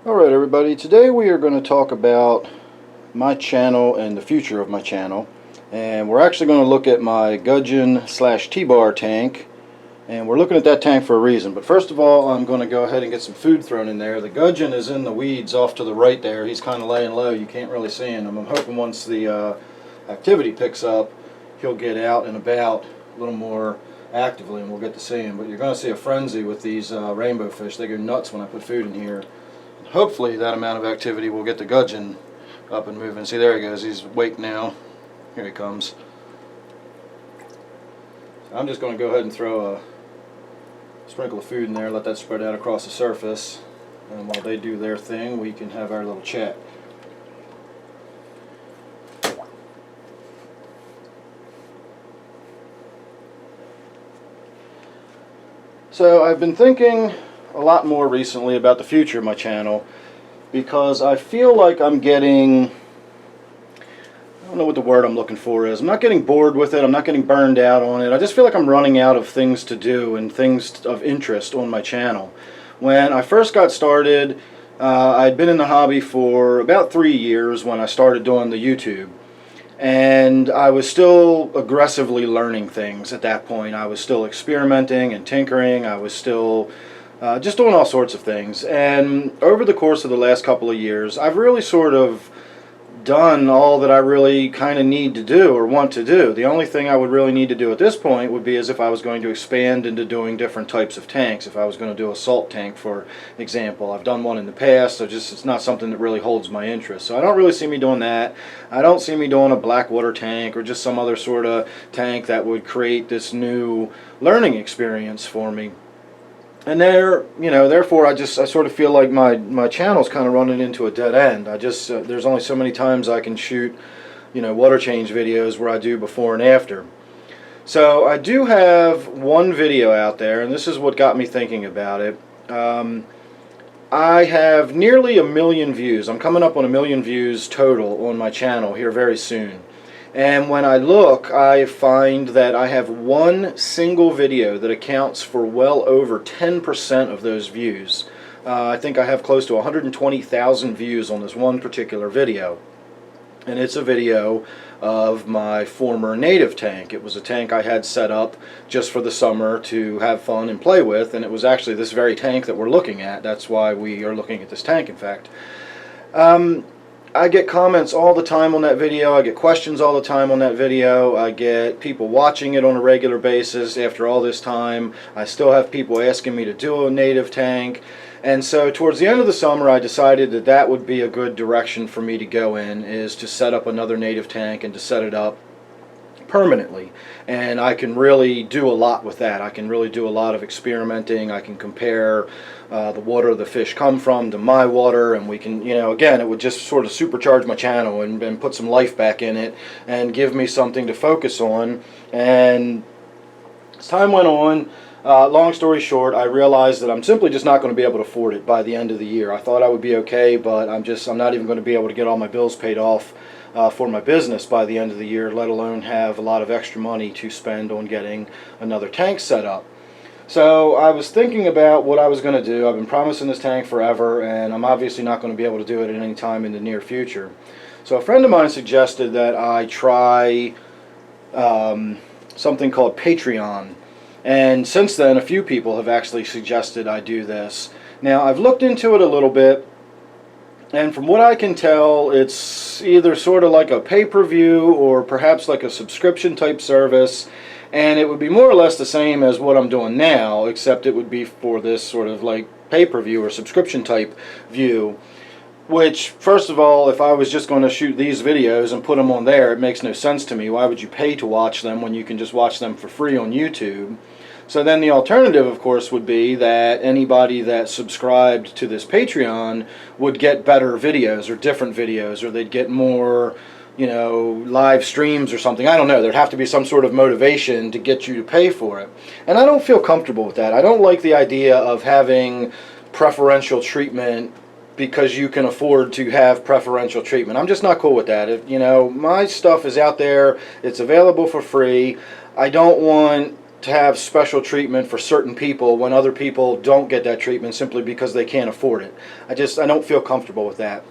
Alright everybody, today we are going to talk about my channel and the future of my channel, and we're actually going to look at my gudgeon slash T-bar tank, and we're looking at that tank for a reason. But first of all, I'm going to go ahead and get some food thrown in there. The gudgeon is in the weeds off to the right there. He's kind of laying low, you can't really see him. I'm hoping once the activity picks up he'll get out and about a little more actively and we'll get to see him. But you're going to see a frenzy with these rainbow fish. They go nuts when I put food in here. Hopefully that amount of activity will get the gudgeon up and moving. See, there he goes. He's awake now. Here he comes. So I'm just going to go ahead and throw a sprinkle of food in there, let that spread out across the surface, and while they do their thing we can have our little chat. So I've been thinking a lot more recently about the future of my channel, because I feel like I'm getting, I don't know what the word I'm looking for is. I'm not getting bored with it, I'm not getting burned out on it. I just feel like I'm running out of things to do and things of interest on my channel. When I first got started, I'd been in the hobby for about 3 years when I started doing the YouTube. And I was still aggressively learning things at that point. I was still experimenting and tinkering. I was still just doing all sorts of things. And over the course of the last couple of years, I've really sort of done all that I really kind of need to do or want to do. The only thing I would really need to do at this point would be as if I was going to expand into doing different types of tanks. If I was going to do a salt tank, for example. I've done one in the past, so it's not something that really holds my interest. So I don't really see me doing that. I don't see me doing a blackwater tank or just some other sort of tank that would create this new learning experience for me. And therefore, I sort of feel like my channel's kind of running into a dead end. There's only so many times I can shoot, water change videos where I do before and after. So I do have one video out there, and this is what got me thinking about it. I have nearly 1 million views. I'm coming up on 1 million views total on my channel here very soon. And when I look, I find that I have one single video that accounts for well over 10% of those views. I think I have close to 120,000 views on this one particular video. And it's a video of my former native tank. It was a tank I had set up just for the summer to have fun and play with, and it was actually this very tank that we're looking at. That's why we are looking at this tank, in fact. I get comments all the time on that video. I get questions all the time on that video. I get people watching it on a regular basis after all this time. I still have people asking me to do a native tank. And so towards the end of the summer I decided that that would be a good direction for me to go in, is to set up another native tank and to set it up permanently. And I can really do a lot with that. I can really do a lot of experimenting. I can compare the water the fish come from to my water, and we can, again, it would just sort of supercharge my channel and put some life back in it and give me something to focus on. And as time went on, long story short, I realized that I'm simply just not going to be able to afford it by the end of the year. I thought I would be okay, but I'm not even going to be able to get all my bills paid off for my business by the end of the year, let alone have a lot of extra money to spend on getting another tank set up. So I was thinking about what I was going to do. I've been promising this tank forever, and I'm obviously not going to be able to do it at any time in the near future. So a friend of mine suggested that I try something called Patreon. And since then, a few people have actually suggested I do this. Now, I've looked into it a little bit, and from what I can tell, it's either sort of like a pay-per-view or perhaps like a subscription type service. And it would be more or less the same as what I'm doing now, except it would be for this sort of like pay-per-view or subscription type view. Which, first of all, if I was just going to shoot these videos and put them on there, it makes no sense to me. Why would you pay to watch them when you can just watch them for free on YouTube? So then the alternative, of course, would be that anybody that subscribed to this Patreon would get better videos or different videos, or they'd get more, live streams or something. I don't know. There'd have to be some sort of motivation to get you to pay for it. And I don't feel comfortable with that. I don't like the idea of having preferential treatment because you can afford to have preferential treatment. I'm just not cool with that. My stuff is out there. It's available for free. I don't want to have special treatment for certain people when other people don't get that treatment simply because they can't afford it. I don't feel comfortable with that.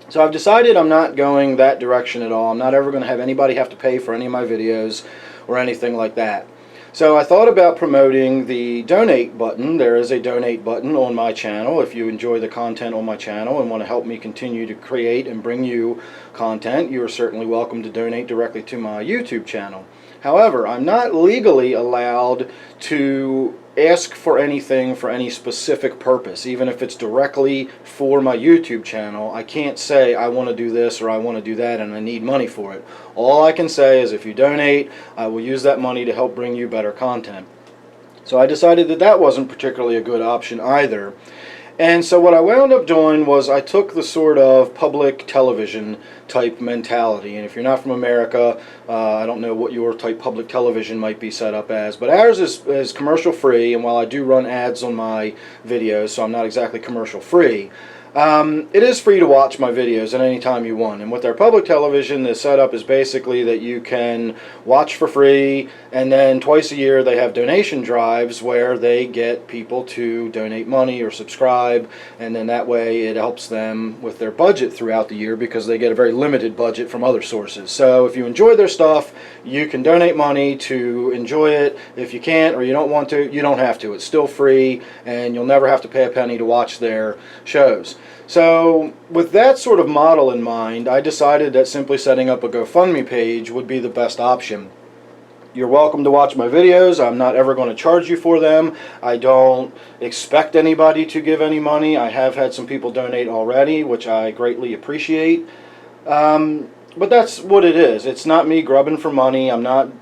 So I've decided I'm not going that direction at all. I'm not ever going to have anybody have to pay for any of my videos or anything like that. So I thought about promoting the donate button. There is a donate button on my channel. If you enjoy the content on my channel and want to help me continue to create and bring you content, you are certainly welcome to donate directly to my YouTube channel. However, I'm not legally allowed to ask for anything for any specific purpose. Even if it's directly for my YouTube channel, I can't say I want to do this or I want to do that and I need money for it. All I can say is if you donate, I will use that money to help bring you better content. So I decided that that wasn't particularly a good option either. And so what I wound up doing was I took the sort of public television type mentality. And if you're not from America, I don't know what your type public television might be set up as. But ours is commercial free, and while I do run ads on my videos, so I'm not exactly commercial free, it is free to watch my videos at any time you want. And with our public television, the setup is basically that you can watch for free, and then twice a year they have donation drives where they get people to donate money or subscribe, and then that way it helps them with their budget throughout the year because they get a very limited budget from other sources. So if you enjoy their stuff, you can donate money to enjoy it. If you can't or you don't want to, you don't have to. It's still free, and you'll never have to pay a penny to watch their shows. So with that sort of model in mind, I decided that simply setting up a GoFundMe page would be the best option. You're welcome to watch my videos. I'm not ever going to charge you for them. I don't expect anybody to give any money. I have had some people donate already, which I greatly appreciate. But that's what it is. It's not me grubbing for money. I'm not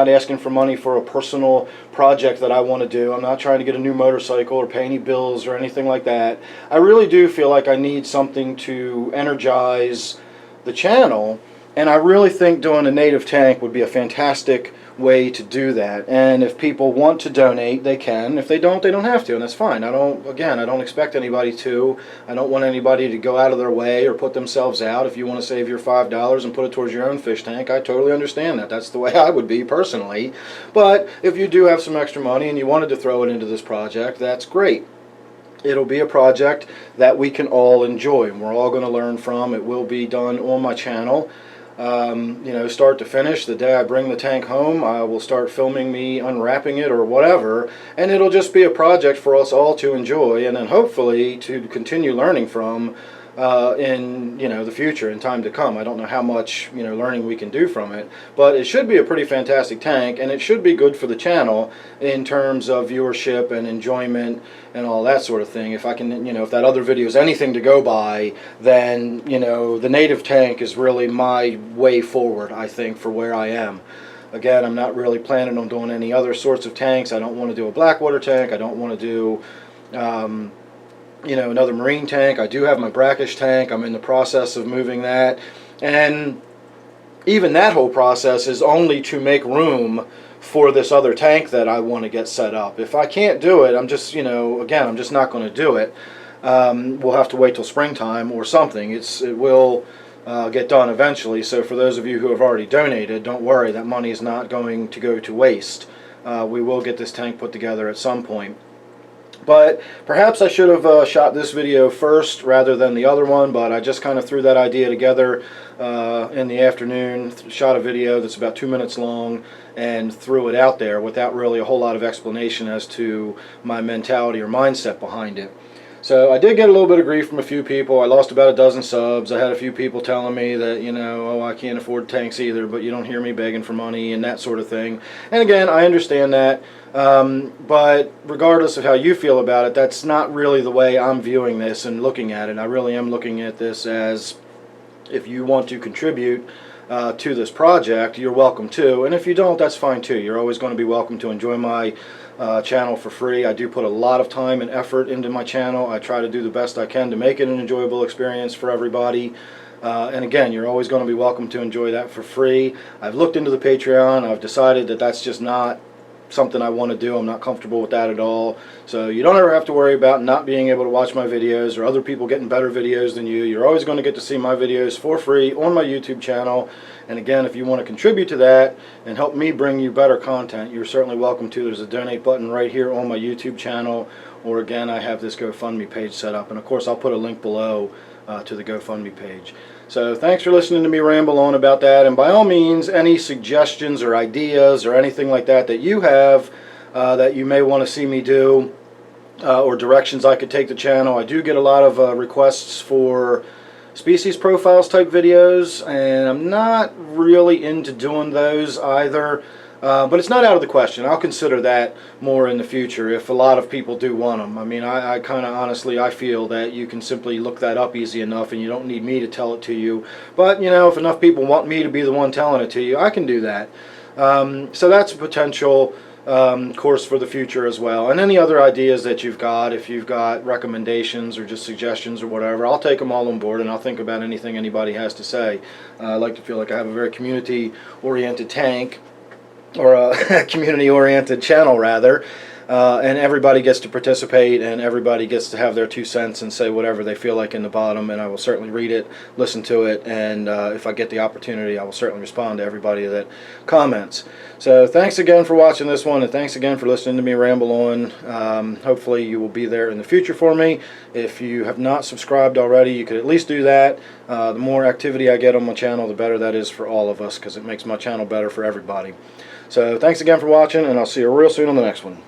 asking for money for a personal project that I want to do. I'm not trying to get a new motorcycle or pay any bills or anything like that. I really do feel like I need something to energize the channel, and I really think doing a native tank would be a fantastic way to do that. And if people want to donate, they can. If they don't have to, and that's fine. I don't expect anybody to. I don't want anybody to go out of their way or put themselves out. If you want to save your $5 and put it towards your own fish tank, I totally understand that. That's the way I would be personally. But if you do have some extra money and you wanted to throw it into this project, that's great. It'll be a project that we can all enjoy and we're all going to learn from. It will be done on my channel. Start to finish. The day I bring the tank home, I will start filming me unwrapping it or whatever, and it'll just be a project for us all to enjoy and then hopefully to continue learning from in the future, in time to come. I don't know how much learning we can do from it, but it should be a pretty fantastic tank, and it should be good for the channel in terms of viewership and enjoyment and all that sort of thing. If I can, if that other video is anything to go by, then the native tank is really my way forward, I think, for where I am. Again, I'm not really planning on doing any other sorts of tanks. I don't want to do a blackwater tank. I don't want to do another marine tank. I do have my brackish tank. I'm in the process of moving that, and even that whole process is only to make room for this other tank that I want to get set up. If I can't do it, I'm just I'm just not going to do it. We'll have to wait till springtime or something. It will get done eventually. So for those of you who have already donated, don't worry, that money is not going to go to waste. We will get this tank put together at some point. But perhaps I should have shot this video first rather than the other one, but I just kind of threw that idea together in the afternoon, shot a video that's about 2 minutes long, and threw it out there without really a whole lot of explanation as to my mentality or mindset behind it. So I did get a little bit of grief from a few people. I lost about a dozen subs. I had a few people telling me that, oh, I can't afford tanks either, but you don't hear me begging for money and that sort of thing. And again, I understand that. But regardless of how you feel about it, that's not really the way I'm viewing this and looking at it. I really am looking at this as, if you want to contribute to this project, you're welcome to. And if you don't, that's fine too. You're always going to be welcome to enjoy my channel for free. I do put a lot of time and effort into my channel. I try to do the best I can to make it an enjoyable experience for everybody. And again, you're always going to be welcome to enjoy that for free. I've looked into the Patreon. I've decided that that's just not something I want to do. I'm not comfortable with that at all. So you don't ever have to worry about not being able to watch my videos or other people getting better videos than you. You're always going to get to see my videos for free on my YouTube channel. And again, if you want to contribute to that and help me bring you better content, you're certainly welcome to. There's a donate button right here on my YouTube channel, or again, I have this GoFundMe page set up, and of course I'll put a link below to the GoFundMe page. So thanks for listening to me ramble on about that, and by all means, any suggestions or ideas or anything like that that you have that you may want to see me do, or directions I could take the channel. I do get a lot of requests for species profiles type videos, and I'm not really into doing those either, but it's not out of the question. I'll consider that more in the future if a lot of people do want them. I mean, I kind of honestly, I feel that you can simply look that up easy enough and you don't need me to tell it to you. But you know, if enough people want me to be the one telling it to you, I can do that. So that's a potential course for the future as well. And any other ideas that you've got, if you've got recommendations or just suggestions or whatever, I'll take them all on board and I'll think about anything anybody has to say. I like to feel like I have a very community-oriented tank, or a community-oriented channel rather, and everybody gets to participate and everybody gets to have their 2 cents and say whatever they feel like in the bottom, and I will certainly read it, listen to it, and if I get the opportunity I will certainly respond to everybody that comments. So thanks again for watching this one, and thanks again for listening to me ramble on. Hopefully you will be there in the future for me. If you have not subscribed already, you could at least do that. The more activity I get on my channel, the better that is for all of us, because it makes my channel better for everybody. So thanks again for watching, and I'll see you real soon on the next one.